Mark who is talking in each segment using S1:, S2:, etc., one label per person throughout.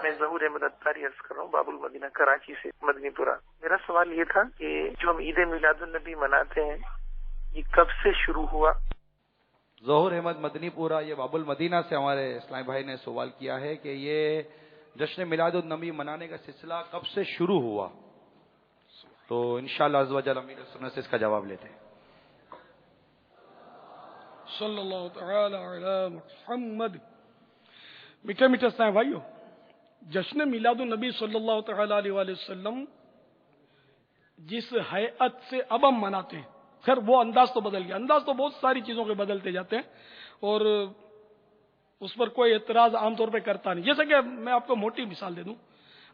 S1: میں ظہور احمد اتاری عرض کر رہا ہوں، باب المدینہ کراچی سے مدنی پورہ۔ میرا سوال یہ تھا کہ جو ہم عید میلاد النبی مناتے ہیں یہ کب سے شروع ہوا؟
S2: ظہور احمد مدنی پورہ یہ باب المدینہ سے ہمارے اسلام بھائی نے سوال کیا ہے کہ یہ جشن میلاد النبی منانے کا سلسلہ کب سے شروع ہوا، تو انشاءاللہ عز و جل امیر سنت سے اس کا جواب لیتے ہیں۔
S3: صلی اللہ تعالی علی محمد۔ میٹھے میٹھے اسلام بھائیو، جشن میلاد النبی صلی اللہ تعالی علیہ وآلہ وسلم جس ہیئت سے اب ہم مناتے ہیں، خیر وہ انداز تو بدل گیا، انداز تو بہت ساری چیزوں کے بدلتے جاتے ہیں اور اس پر کوئی اعتراض عام طور پہ کرتا نہیں۔ جیسا کہ میں آپ کو موٹی مثال دے دوں،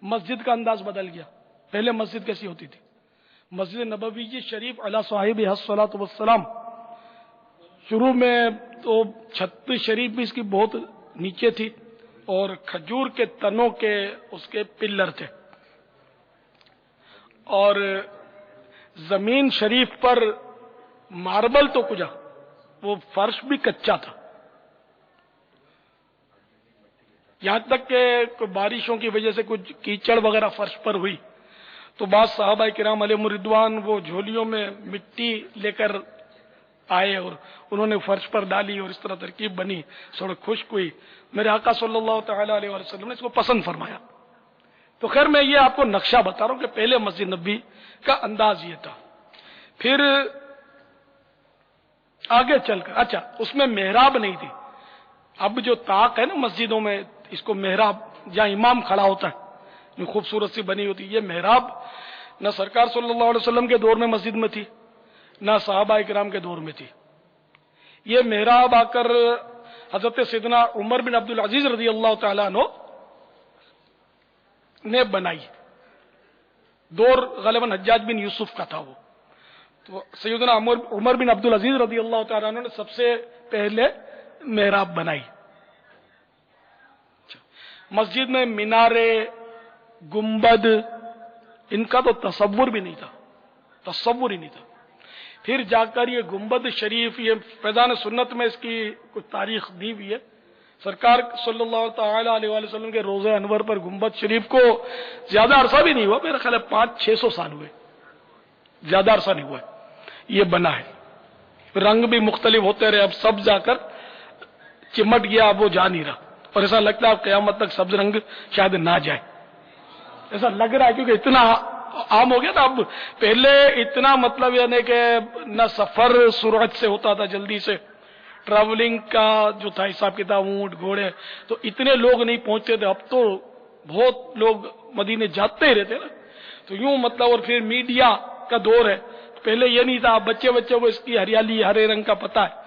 S3: مسجد کا انداز بدل گیا۔ پہلے مسجد کیسی ہوتی تھی؟ مسجد نبوی شریف علی صاحب الصلاۃ والسلام، شروع میں تو چھت شریف بھی اس کی بہت نیچے تھی اور کھجور کے تنوں کے اس کے پلر تھے، اور زمین شریف پر ماربل تو کجا، وہ فرش بھی کچا تھا، یہاں تک کہ بارشوں کی وجہ سے کچھ کیچڑ وغیرہ فرش پر ہوئی تو بعض صحابہ کرام علیہم الرضوان وہ جھولیوں میں مٹی لے کر آئے اور انہوں نے فرش پر ڈالی اور اس طرح ترکیب بنی، سڑک خشک ہوئی۔ میرے آقا صلی اللہ تعالی علیہ وسلم نے اس کو پسند فرمایا۔ تو خیر میں یہ آپ کو نقشہ بتا رہا ہوں کہ پہلے مسجد نبی کا انداز یہ تھا۔ پھر آگے چل کر اچھا اس میں محراب نہیں تھی۔ اب جو طاق ہے نا مسجدوں میں، اس کو محراب، جہاں امام کھڑا ہوتا ہے جو خوبصورت سی بنی ہوتی، یہ محراب نہ سرکار صلی اللہ علیہ وسلم کے دور میں مسجد میں تھی، نہ صحابہ کرام کے دور میں تھی۔ یہ محراب آ کر حضرت سیدنا عمر بن عبد العزیز رضی اللہ تعالیٰ عنہ نے بنائی۔ دور غالباً حجاج بن یوسف کا تھا وہ، تو سیدنا عمر بن عبد العزیز رضی اللہ تعالیٰ عنہ نے سب سے پہلے محراب بنائی۔ مسجد میں مینارے، گنبد، ان کا تو تصور بھی نہیں تھا، تصور ہی نہیں تھا۔ پھر جا کر یہ گنبد شریف، یہ فیضان سنت میں اس کی کچھ تاریخ دی ہوئی ہے۔ سرکار صلی اللہ تعالی علیہ وآلہ وسلم کے روضہ انور پر گنبد شریف کو زیادہ عرصہ بھی نہیں ہوا، میرا خیال ہے 500-600 سال ہوئے، زیادہ عرصہ نہیں ہوا ہے یہ بنا ہے۔ رنگ بھی مختلف ہوتے رہے، اب سب جا کر چمٹ گیا، اب وہ جا نہیں رہا، اور ایسا لگتا ہے اب قیامت تک سبز رنگ شاید نہ جائے، ایسا لگ رہا ہے، کیونکہ اتنا عام ہو گیا تھا۔ اب پہلے اتنا مطلب یعنی کہ نہ سفر سرعت سے ہوتا تھا، جلدی سے ٹریولنگ کا جو تھا حساب کتاب، اونٹ گھوڑے، تو اتنے لوگ نہیں پہنچتے تھے۔ اب تو بہت لوگ مدینے جاتے ہی رہتے نا، تو یوں مطلب، اور پھر میڈیا کا دور ہے، پہلے یہ نہیں تھا، بچے کو اس کی ہریالی ہرے رنگ کا پتہ ہے۔